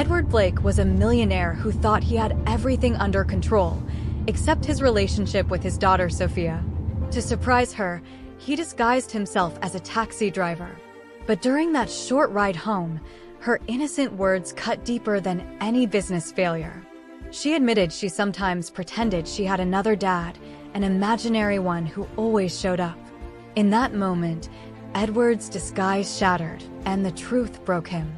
Edward Blake was a millionaire who thought he had everything under control, except his relationship with his daughter Sophia. To surprise her, he disguised himself as a taxi driver. But during that short ride home, her innocent words cut deeper than any business failure. She admitted she sometimes pretended she had another dad, an imaginary one who always showed up. In that moment, Edward's disguise shattered, and the truth broke him.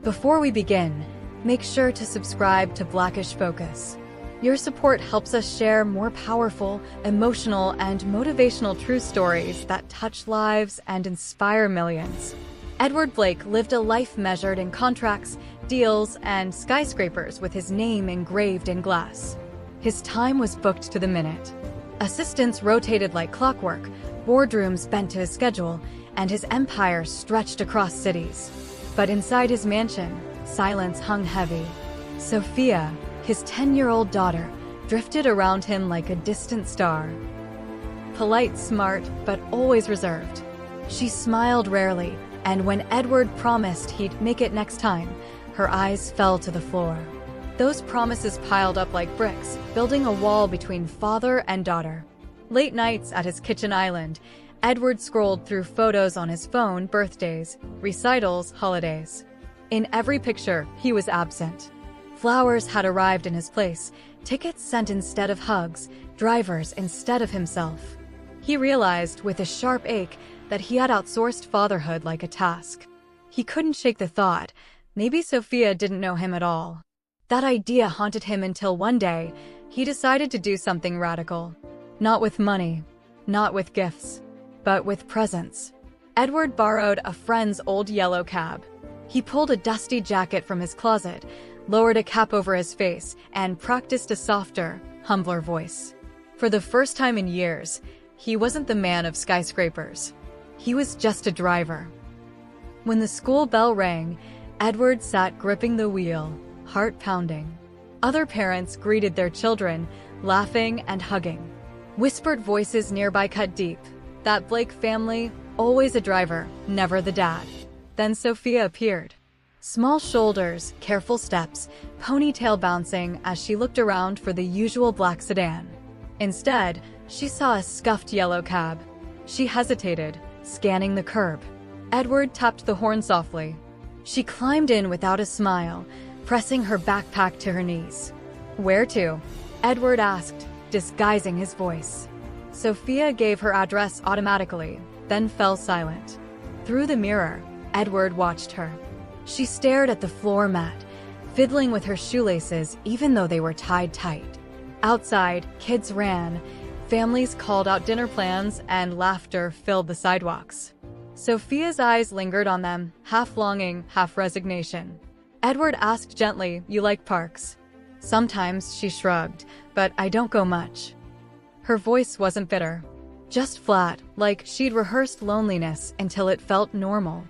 Before we begin, make sure to subscribe to Blackish Focus. Your support helps us share more powerful, emotional, and motivational true stories that touch lives and inspire millions. Edward Blake lived a life measured in contracts, deals, and skyscrapers with his name engraved in glass. His time was booked to the minute. Assistants rotated like clockwork, boardrooms bent to his schedule, and his empire stretched across cities. But inside his mansion, silence hung heavy. Sophia, his 10-year-old daughter, drifted around him like a distant star. Polite, smart, but always reserved. She smiled rarely, and when Edward promised he'd make it next time, her eyes fell to the floor. Those promises piled up like bricks, building a wall between father and daughter. Late nights at his kitchen island, Edward scrolled through photos on his phone, birthdays, recitals, holidays. In every picture, he was absent. Flowers had arrived in his place, tickets sent instead of hugs, drivers instead of himself. He realized, with a sharp ache, that he had outsourced fatherhood like a task. He couldn't shake the thought, maybe Sophia didn't know him at all. That idea haunted him until one day, he decided to do something radical. Not with money, not with gifts, but with presence. Edward borrowed a friend's old yellow cab. He pulled a dusty jacket from his closet, lowered a cap over his face, and practiced a softer, humbler voice. For the first time in years, he wasn't the man of skyscrapers. He was just a driver. When the school bell rang, Edward sat gripping the wheel, heart pounding. Other parents greeted their children, laughing and hugging. Whispered voices nearby cut deep. That Blake family, always a driver, never the dad. Then Sophia appeared. Small shoulders, careful steps, ponytail bouncing as she looked around for the usual black sedan. Instead, she saw a scuffed yellow cab. She hesitated, scanning the curb. Edward tapped the horn softly. She climbed in without a smile, pressing her backpack to her knees. "Where to?" Edward asked, disguising his voice. Sophia gave her address automatically, then fell silent. Through the mirror, Edward watched her. She stared at the floor mat, fiddling with her shoelaces even though they were tied tight. Outside, kids ran, families called out dinner plans, and laughter filled the sidewalks. Sophia's eyes lingered on them, half longing, half resignation. Edward asked gently, "You like parks?" Sometimes, she shrugged, "But I don't go much." Her voice wasn't bitter, just flat, like she'd rehearsed loneliness until it felt normal.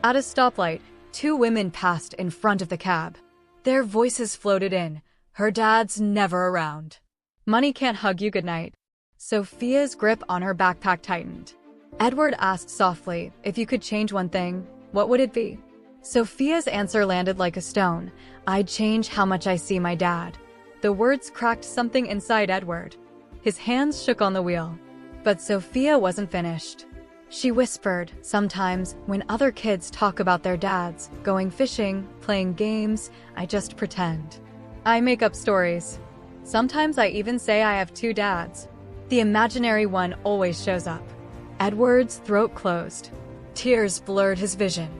At a stoplight, two women passed in front of the cab. Their voices floated in, "Her dad's never around. Money can't hug you goodnight." Sophia's grip on her backpack tightened. Edward asked softly, "If you could change one thing, what would it be?" Sophia's answer landed like a stone. "I'd change how much I see my dad." The words cracked something inside Edward. His hands shook on the wheel. But Sophia wasn't finished. She whispered, "Sometimes, when other kids talk about their dads, going fishing, playing games, I just pretend. I make up stories. Sometimes I even say I have two dads. The imaginary one always shows up." Edward's throat closed. Tears blurred his vision.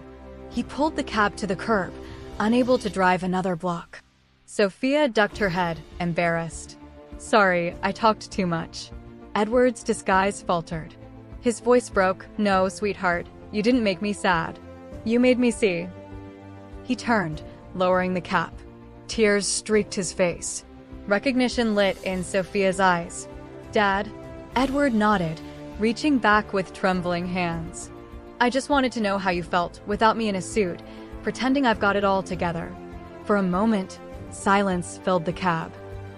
He pulled the cab to the curb, unable to drive another block. Sophia ducked her head, embarrassed. "Sorry, I talked too much." Edward's disguise faltered. His voice broke. "No, sweetheart, you didn't make me sad. You made me see." He turned, lowering the cap. Tears streaked his face. Recognition lit in Sophia's eyes. "Dad?" Edward nodded, reaching back with trembling hands. "I just wanted to know how you felt, without me in a suit, pretending I've got it all together." For a moment, silence filled the cab.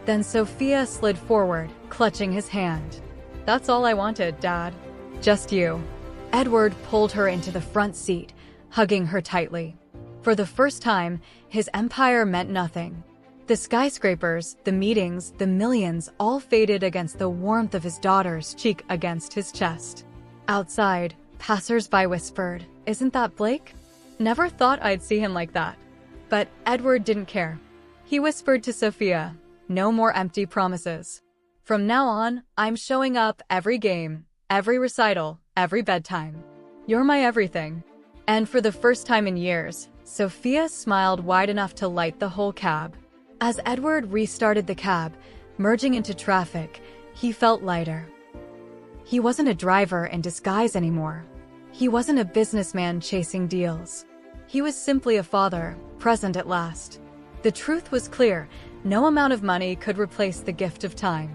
Then Sophia slid forward, clutching his hand. "That's all I wanted, Dad. Just you." Edward pulled her into the front seat, hugging her tightly. For the first time, his empire meant nothing. The skyscrapers, the meetings, the millions all faded against the warmth of his daughter's cheek against his chest. Outside, passers-by whispered, "Isn't that Blake? Never thought I'd see him like that." But Edward didn't care. He whispered to Sophia, "No more empty promises. From now on, I'm showing up every game, every recital, every bedtime. You're my everything." And for the first time in years, Sophia smiled wide enough to light the whole cab. As Edward restarted the cab, merging into traffic, he felt lighter. He wasn't a driver in disguise anymore. He wasn't a businessman chasing deals. He was simply a father, present at last. The truth was clear: no amount of money could replace the gift of time.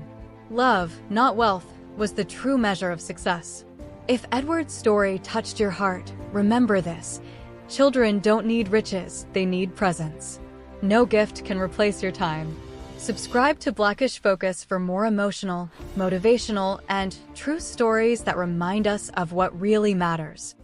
Love, not wealth, was the true measure of success. If Edward's story touched your heart, remember this: children don't need riches, they need presence. No gift can replace your time. Subscribe to Blackish Focus for more emotional, motivational, and true stories that remind us of what really matters.